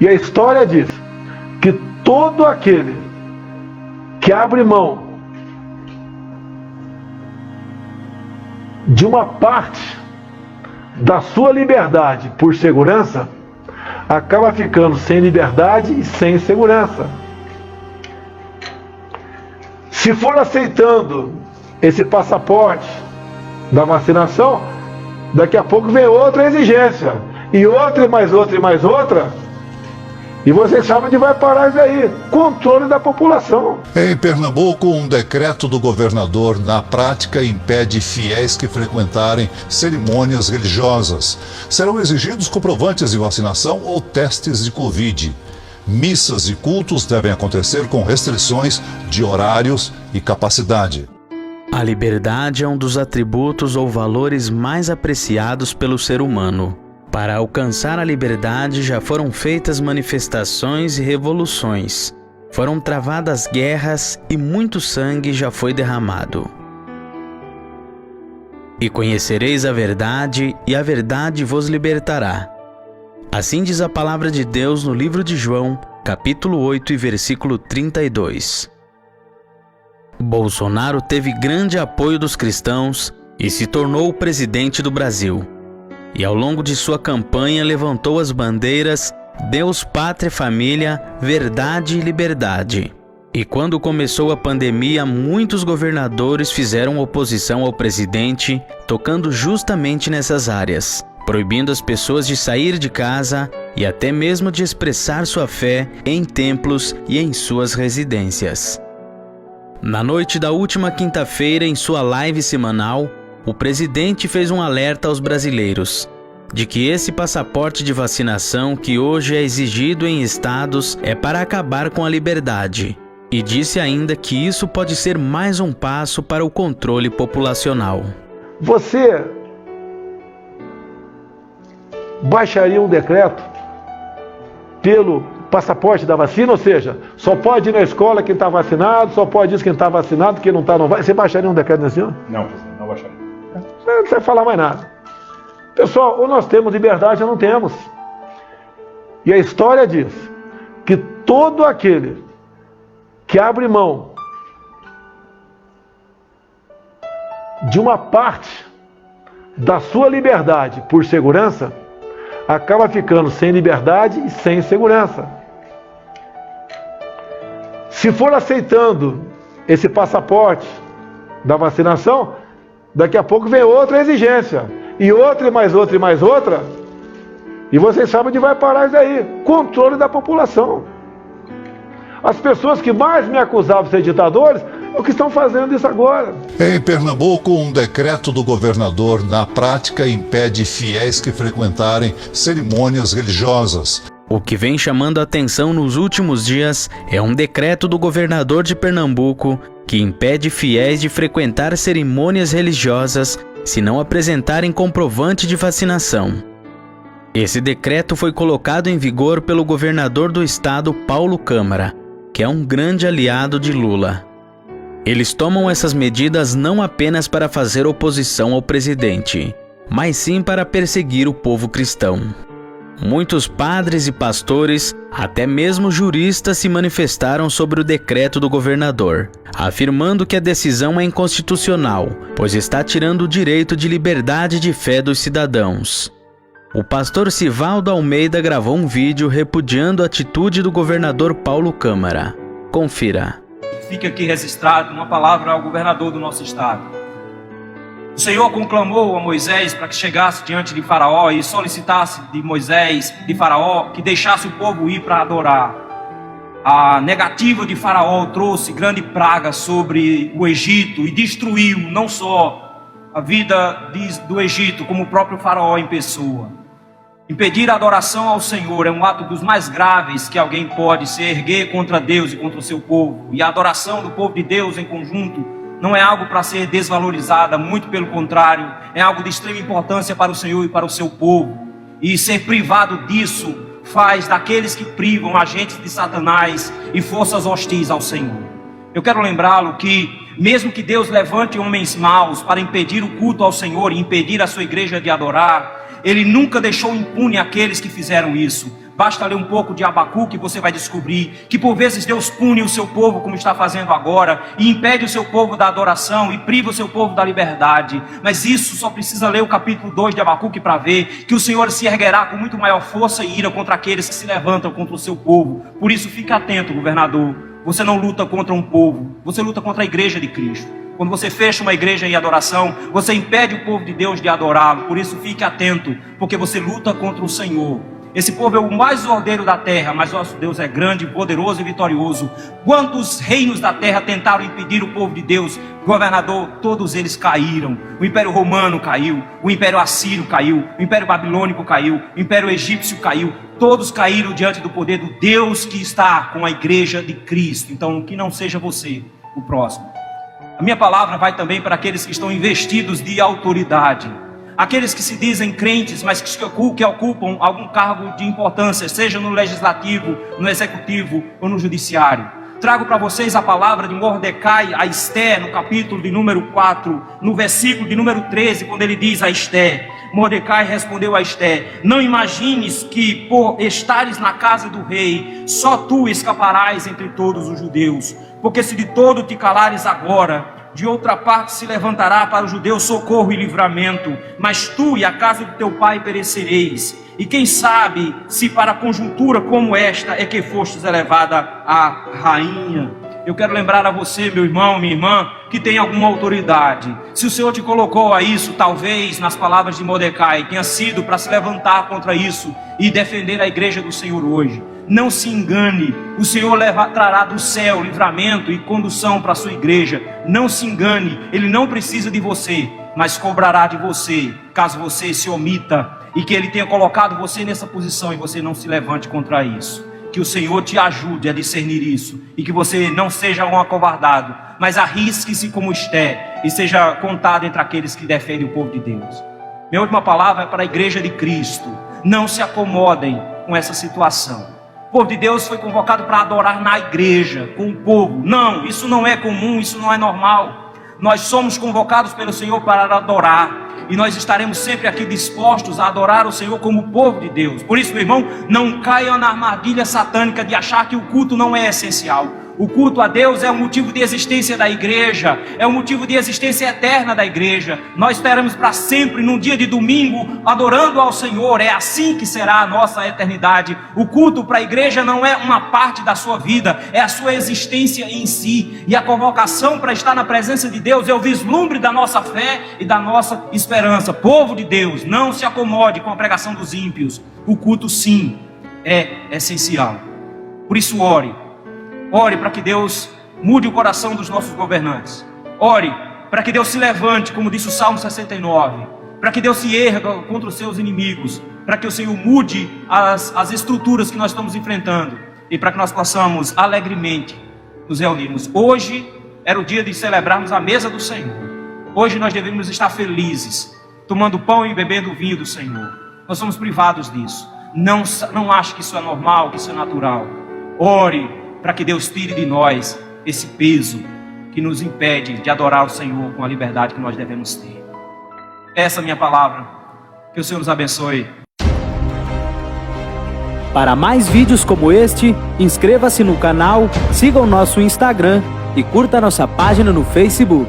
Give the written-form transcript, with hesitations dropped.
E a história diz que todo aquele que abre mão de uma parte da sua liberdade por segurança, acaba ficando sem liberdade e sem segurança. Se for aceitando esse passaporte da vacinação, daqui a pouco vem outra exigência, e outra, e mais outra, e mais outra, e vocês sabem onde vai parar isso aí: controle da população. Em Pernambuco, um decreto do governador, na prática, impede fiéis que frequentarem cerimônias religiosas. Serão exigidos comprovantes de vacinação ou testes de Covid. Missas e cultos devem acontecer com restrições de horários e capacidade. A liberdade é um dos atributos ou valores mais apreciados pelo ser humano. Para alcançar a liberdade já foram feitas manifestações e revoluções. Foram travadas guerras e muito sangue já foi derramado. E conhecereis a verdade, e a verdade vos libertará. Assim diz a palavra de Deus no livro de João, capítulo 8 e versículo 32. Bolsonaro teve grande apoio dos cristãos e se tornou o presidente do Brasil. E ao longo de sua campanha levantou as bandeiras Deus, Pátria, Família, Verdade e Liberdade. E quando começou a pandemia, muitos governadores fizeram oposição ao presidente, tocando justamente nessas áreas, proibindo as pessoas de sair de casa e até mesmo de expressar sua fé em templos e em suas residências. Na noite da última quinta-feira, em sua live semanal, o presidente fez um alerta aos brasileiros de que esse passaporte de vacinação que hoje é exigido em estados é para acabar com a liberdade, e disse ainda que isso pode ser mais um passo para o controle populacional. Você baixaria um decreto pelo passaporte da vacina, ou seja, só pode ir na escola quem está vacinado, só pode ir quem está vacinado, quem não está não vai. Você baixaria um decreto nesse ano? Não, presidente, não baixaria. Você não precisa falar mais nada. Pessoal, ou nós temos liberdade ou não temos. E a história diz que todo aquele que abre mão de uma parte da sua liberdade por segurança, acaba ficando sem liberdade e sem segurança. Se for aceitando esse passaporte da vacinação, daqui a pouco vem outra exigência, e outra, e mais outra, e mais outra, e vocês sabem onde vai parar isso aí: controle da população. As pessoas que mais me acusavam de ser ditadores é o que estão fazendo isso agora. Em Pernambuco, um decreto do governador, na prática, impede fiéis que frequentarem cerimônias religiosas. O que vem chamando a atenção nos últimos dias é um decreto do governador de Pernambuco que impede fiéis de frequentar cerimônias religiosas se não apresentarem comprovante de vacinação. Esse decreto foi colocado em vigor pelo governador do estado, Paulo Câmara, que é um grande aliado de Lula. Eles tomam essas medidas não apenas para fazer oposição ao presidente, mas sim para perseguir o povo cristão. Muitos padres e pastores, até mesmo juristas, se manifestaram sobre o decreto do governador, afirmando que a decisão é inconstitucional, pois está tirando o direito de liberdade de fé dos cidadãos. O pastor Sivaldo Almeida gravou um vídeo repudiando a atitude do governador Paulo Câmara. Confira. Fica aqui registrado uma palavra ao governador do nosso estado. O Senhor conclamou a Moisés para que chegasse diante de Faraó e solicitasse de Moisés, de Faraó, que deixasse o povo ir para adorar. A negativa de Faraó trouxe grande praga sobre o Egito e destruiu não só a vida do Egito, como o próprio Faraó em pessoa. Impedir a adoração ao Senhor é um ato dos mais graves que alguém pode se erguer contra Deus e contra o seu povo. E a adoração do povo de Deus em conjunto não é algo para ser desvalorizada, muito pelo contrário, é algo de extrema importância para o Senhor e para o seu povo. E ser privado disso faz daqueles que privam agentes de Satanás e forças hostis ao Senhor. Eu quero lembrá-lo que, mesmo que Deus levante homens maus para impedir o culto ao Senhor e impedir a sua igreja de adorar, Ele nunca deixou impune aqueles que fizeram isso. Basta ler um pouco de Abacuque que você vai descobrir que por vezes Deus pune o seu povo, como está fazendo agora, e impede o seu povo da adoração e priva o seu povo da liberdade. Mas isso só precisa ler o capítulo 2 de Abacuque para ver que o Senhor se erguerá com muito maior força e ira contra aqueles que se levantam contra o seu povo. Por isso fique atento, governador. Você não luta contra um povo, você luta contra a igreja de Cristo. Quando você fecha uma igreja em adoração, você impede o povo de Deus de adorá-lo. Por isso fique atento, porque você luta contra o Senhor. Esse povo é o mais ordeiro da terra, mas nosso Deus é grande, poderoso e vitorioso. Quantos reinos da terra tentaram impedir o povo de Deus? Governador, todos eles caíram. O Império Romano caiu, o Império Assírio caiu, o Império Babilônico caiu, o Império Egípcio caiu. Todos caíram diante do poder do Deus que está com a igreja de Cristo. Então, que não seja você o próximo. A minha palavra vai também para aqueles que estão investidos de autoridade. Aqueles que se dizem crentes, mas que ocupam algum cargo de importância, seja no legislativo, no executivo ou no judiciário. Trago para vocês a palavra de Mordecai a Esté, no capítulo de número 4, no versículo de número 13, quando ele diz a Esté: Mordecai respondeu a Esté: não imagines que por estares na casa do rei, só tu escaparás entre todos os judeus. Porque se de todo te calares agora, de outra parte se levantará para os judeus socorro e livramento, mas tu e a casa do teu pai perecereis. E quem sabe se para conjuntura como esta é que fostes elevada a rainha. Eu quero lembrar a você, meu irmão, minha irmã, que tem alguma autoridade. Se o Senhor te colocou a isso, talvez nas palavras de Mordecai tenha sido para se levantar contra isso e defender a igreja do Senhor hoje. Não se engane, o Senhor trará do céu livramento e condução para a sua igreja. Não se engane, Ele não precisa de você, mas cobrará de você, caso você se omita e que Ele tenha colocado você nessa posição e você não se levante contra isso. Que o Senhor te ajude a discernir isso e que você não seja um acovardado, mas arrisque-se como Esté e seja contado entre aqueles que defendem o povo de Deus. Minha última palavra é para a igreja de Cristo. Não se acomodem com essa situação. O povo de Deus foi convocado para adorar na igreja, com o povo. Não, isso não é comum, isso não é normal. Nós somos convocados pelo Senhor para adorar. E nós estaremos sempre aqui dispostos a adorar o Senhor como povo de Deus. Por isso, meu irmão, não caiam na armadilha satânica de achar que o culto não é essencial. O culto a Deus é o motivo de existência da igreja, é o motivo de existência eterna da igreja. Nós estaremos para sempre, num dia de domingo, adorando ao Senhor. É assim que será a nossa eternidade. O culto para a igreja não é uma parte da sua vida, é a sua existência em si. E a convocação para estar na presença de Deus é o vislumbre da nossa fé e da nossa esperança. Povo de Deus, não se acomode com a pregação dos ímpios. O culto, sim, é essencial. Por isso, ore. Ore para que Deus mude o coração dos nossos governantes. Ore para que Deus se levante, como disse o Salmo 69. Para que Deus se erga contra os seus inimigos. Para que o Senhor mude as estruturas que nós estamos enfrentando. E para que nós possamos alegremente nos reunirmos. Hoje era o dia de celebrarmos a mesa do Senhor. Hoje nós devemos estar felizes, tomando pão e bebendo o vinho do Senhor. Nós somos privados disso. Não ache que isso é normal, que isso é natural. Ore para que Deus tire de nós esse peso que nos impede de adorar o Senhor com a liberdade que nós devemos ter. Essa é a minha palavra. Que o Senhor nos abençoe. Para mais vídeos como este, inscreva-se no canal, siga o nosso Instagram e curta nossa página no Facebook.